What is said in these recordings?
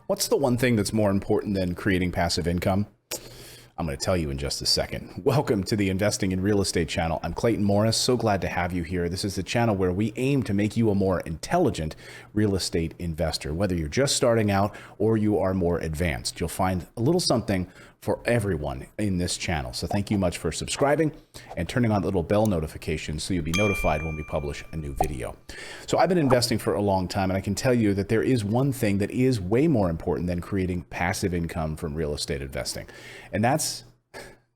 What's the one thing that's more important than creating passive income? I'm going to tell you in just a second. Welcome to the Investing in Real Estate channel. I'm Clayton Morris. So glad to have you here. This is the channel where we aim to make you a more intelligent real estate investor. Whether you're just starting out or you are more advanced, you'll find a little something for everyone in this channel. So thank you much for subscribing and turning on the little bell notification so you'll be notified when we publish a new video. So I've been investing for a long time, and I can tell you that there is one thing that is way more important than creating passive income from real estate investing, and that's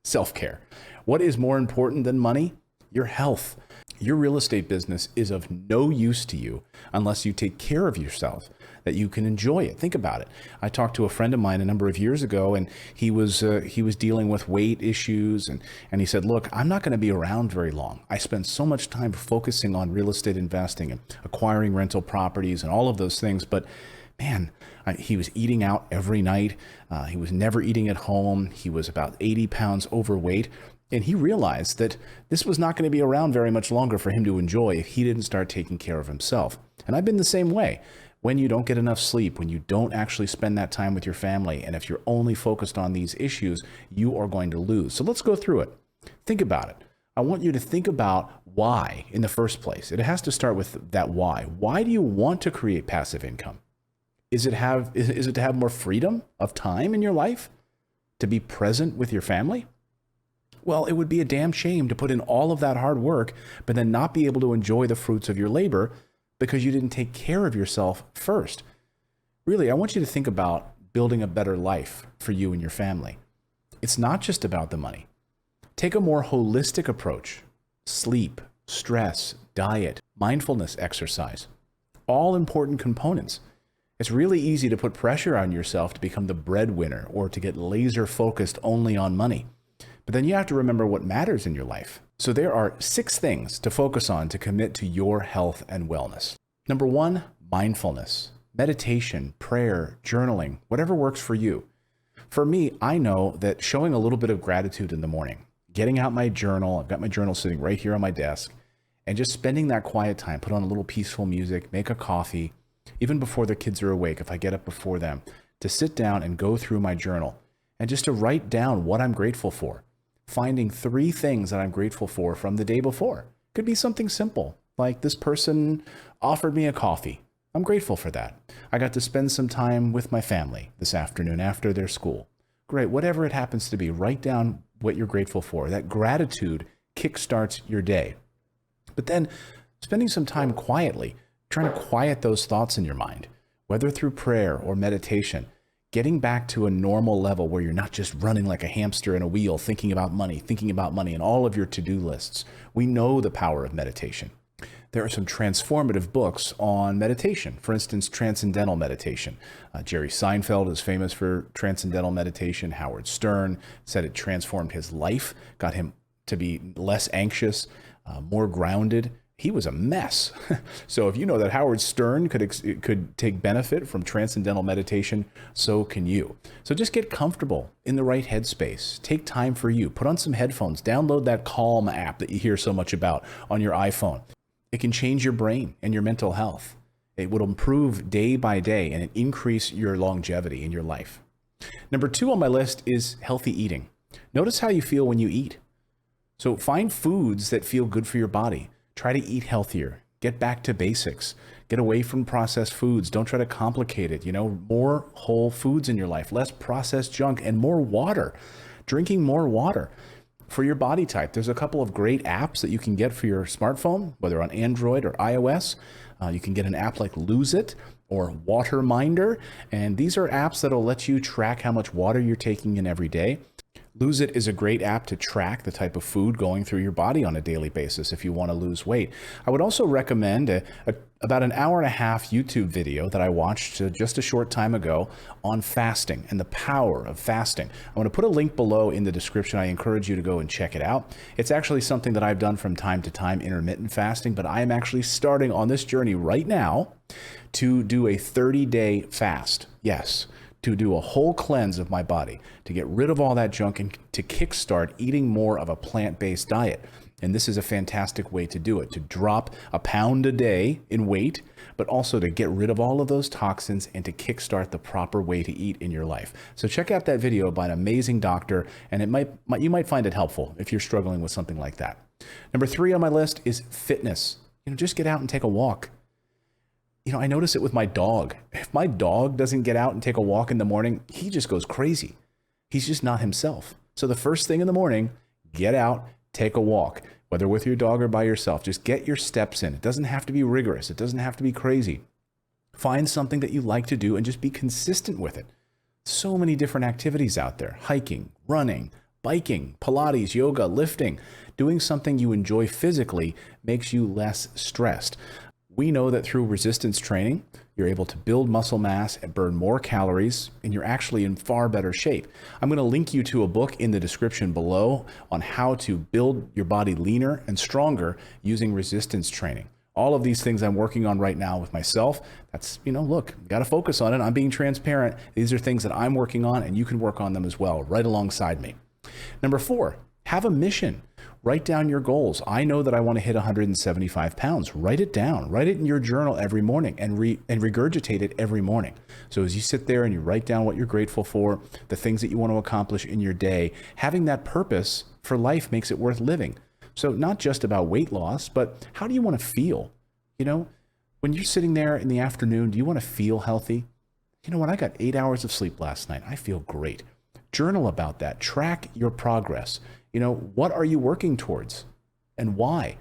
self-care. What is more important than money? Your health. Your real estate business is of no use to you unless you take care of yourself, that you can enjoy it. Think about it. I talked to a friend of mine a number of years ago, and he was dealing with weight issues, and he said, look, I'm not going to be around very long. I spend so much time focusing on real estate investing and acquiring rental properties and all of those things, but man, he was eating out every night. He was never eating at home. He was about 80 pounds overweight. And he realized that this was not going to be around very much longer for him to enjoy if he didn't start taking care of himself. And I've been the same way. When you don't get enough sleep, when you don't actually spend that time with your family, and if you're only focused on these issues, you are going to lose. So let's go through it. Think about it. I want you to think about why in the first place. It has to start with that why. Why do you want to create passive income? Is it to have more freedom of time in your life? To be present with your family? Well, it would be a damn shame to put in all of that hard work, but then not be able to enjoy the fruits of your labor because you didn't take care of yourself first. Really, I want you to think about building a better life for you and your family. It's not just about the money. Take a more holistic approach. Sleep, stress, diet, mindfulness exercise, all important components. It's really easy to put pressure on yourself to become the breadwinner or to get laser focused only on money. But then you have to remember what matters in your life. So there are 6 things to focus on to commit to your health and wellness. Number 1, mindfulness, meditation, prayer, journaling, whatever works for you. For me, I know that showing a little bit of gratitude in the morning, getting out my journal, I've got my journal sitting right here on my desk, and just spending that quiet time, put on a little peaceful music, make a coffee, even before the kids are awake, if I get up before them, to sit down and go through my journal and just to write down what I'm grateful for. Finding 3 things that I'm grateful for from the day before. Could be something simple, like this person offered me a coffee. I'm grateful for that. I got to spend some time with my family this afternoon after their school. Great, whatever it happens to be, write down what you're grateful for. That gratitude kickstarts your day. But then spending some time quietly, trying to quiet those thoughts in your mind, whether through prayer or meditation, getting back to a normal level where you're not just running like a hamster in a wheel, thinking about money and all of your to-do lists. We know the power of meditation. There are some transformative books on meditation. For instance, Transcendental Meditation. Jerry Seinfeld is famous for Transcendental Meditation. Howard Stern said it transformed his life, got him to be less anxious, more grounded. He was a mess. So if you know that Howard Stern could take benefit from transcendental meditation, so can you. So just get comfortable in the right headspace. Take time for you. Put on some headphones. Download that Calm app that you hear so much about on your iPhone. It can change your brain and your mental health. It will improve day by day and increase your longevity in your life. Number 2 on my list is healthy eating. Notice how you feel when you eat. So find foods that feel good for your body. Try to eat healthier. Get back to basics. Get away from processed foods. Don't try to complicate it. More whole foods in your life, less processed junk, and more water. Drinking more water. For your body type, there's a couple of great apps that you can get for your smartphone, whether on Android or iOS. You can get an app like Lose It or Waterminder, and these are apps that'll let you track how much water you're taking in every day. Lose It is a great app to track the type of food going through your body on a daily basis if you want to lose weight. I would also recommend about an hour and a half YouTube video that I watched just a short time ago on fasting and the power of fasting. I'm going to put a link below in the description. I encourage you to go and check it out. It's actually something that I've done from time to time, intermittent fasting, but I am actually starting on this journey right now to do a 30-day fast. Yes, to do a whole cleanse of my body, to get rid of all that junk and to kickstart eating more of a plant-based diet. And this is a fantastic way to do it, to drop a pound a day in weight, but also to get rid of all of those toxins and to kickstart the proper way to eat in your life. So check out that video by an amazing doctor, and you might find it helpful if you're struggling with something like that. Number 3 on my list is fitness. Just get out and take a walk. I notice it with my dog. If my dog doesn't get out and take a walk in the morning, he just goes crazy. He's just not himself. So the first thing in the morning, get out, take a walk, whether with your dog or by yourself. Just get your steps in. It doesn't have to be rigorous. It doesn't have to be crazy. Find something that you like to do and just be consistent with it. So many different activities out there: hiking, running, biking, Pilates, yoga, lifting. Doing something you enjoy physically makes you less stressed. We know that through resistance training, you're able to build muscle mass and burn more calories, and you're actually in far better shape. I'm going to link you to a book in the description below on how to build your body leaner and stronger using resistance training. All of these things I'm working on right now with myself. That's, look, got to focus on it. I'm being transparent. These are things that I'm working on, and you can work on them as well, right alongside me. Number 4, have a mission. Write down your goals. I know that I want to hit 175 pounds. Write it down. Write it in your journal every morning and regurgitate it every morning. So as you sit there and you write down what you're grateful for, the things that you want to accomplish in your day, having that purpose for life makes it worth living. So not just about weight loss, but how do you want to feel? When you're sitting there in the afternoon, do you want to feel healthy? You know what? I got 8 hours of sleep last night. I feel great. Journal about that. Track your progress. What are you working towards and why?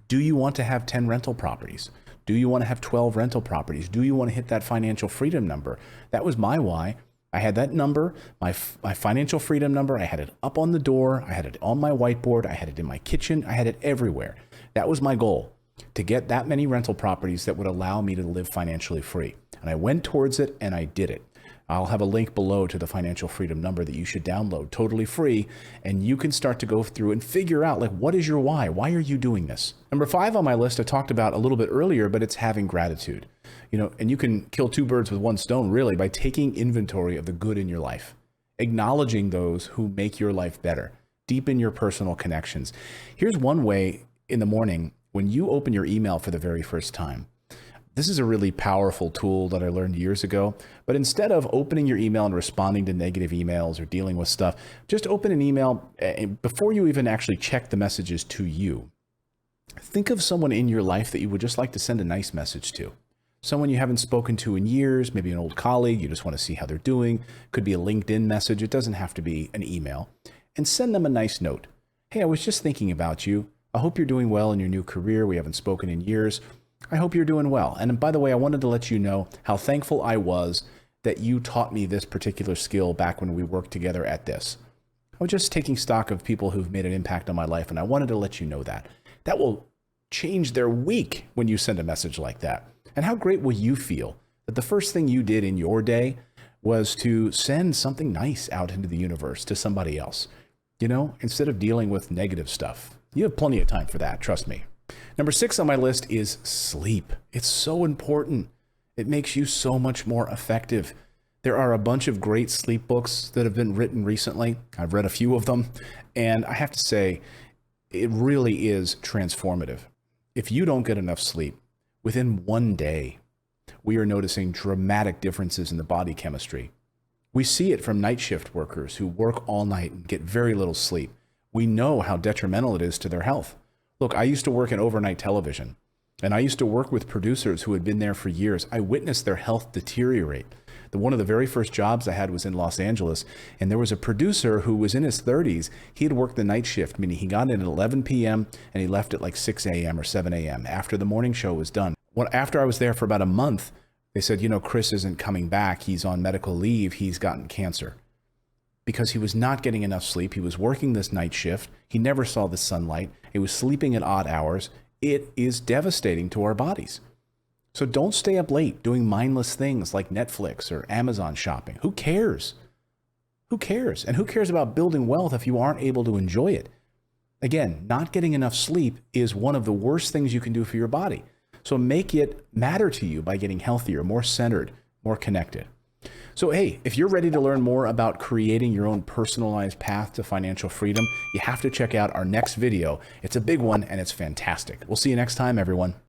Do you want to have 10 rental properties? Do you want to have 12 rental properties? Do you want to hit that financial freedom number? That was my why. I had that number, my financial freedom number. I had it up on the door. I had it on my whiteboard. I had it in my kitchen. I had it everywhere. That was my goal, to get that many rental properties that would allow me to live financially free. And I went towards it and I did it. I'll have a link below to the financial freedom number that you should download totally free. And you can start to go through and figure out, what is your why? Why are you doing this? Number 5 on my list, I talked about a little bit earlier, but it's having gratitude. And you can kill 2 birds with one stone, really, by taking inventory of the good in your life, acknowledging those who make your life better, deepen your personal connections. Here's one way in the morning when you open your email for the very first time. This is a really powerful tool that I learned years ago, but instead of opening your email and responding to negative emails or dealing with stuff, just open an email before you even actually check the messages to you. Think of someone in your life that you would just like to send a nice message to. Someone you haven't spoken to in years, maybe an old colleague, you just want to see how they're doing. Could be a LinkedIn message. It doesn't have to be an email. And send them a nice note. Hey, I was just thinking about you. I hope you're doing well in your new career. We haven't spoken in years. I hope you're doing well. And by the way, I wanted to let you know how thankful I was that you taught me this particular skill back when we worked together at this. I was just taking stock of people who've made an impact on my life, and I wanted to let you know that. That will change their week when you send a message like that. And how great will you feel that the first thing you did in your day was to send something nice out into the universe to somebody else, instead of dealing with negative stuff. You have plenty of time for that, trust me. Number 6 on my list is sleep. It's so important. It makes you so much more effective. There are a bunch of great sleep books that have been written recently. I've read a few of them, and I have to say, it really is transformative. If you don't get enough sleep, within one day, we are noticing dramatic differences in the body chemistry. We see it from night shift workers who work all night and get very little sleep. We know how detrimental it is to their health. Look, I used to work in overnight television, and I used to work with producers who had been there for years. I witnessed their health deteriorate. One of the very first jobs I had was in Los Angeles, and there was a producer who was in his 30s. He had worked the night shift, meaning he got in at 11 p.m. and he left at like 6 a.m. or 7 a.m. after the morning show was done. After I was there for about a month, they said, Chris isn't coming back. He's on medical leave. He's gotten cancer. Because he was not getting enough sleep. He was working this night shift. He never saw the sunlight. He was sleeping at odd hours. It is devastating to our bodies. So don't stay up late doing mindless things like Netflix or Amazon shopping. Who cares? Who cares? And who cares about building wealth if you aren't able to enjoy it? Again, not getting enough sleep is one of the worst things you can do for your body. So make it matter to you by getting healthier, more centered, more connected. So, hey, if you're ready to learn more about creating your own personalized path to financial freedom, you have to check out our next video. It's a big one and it's fantastic. We'll see you next time, everyone.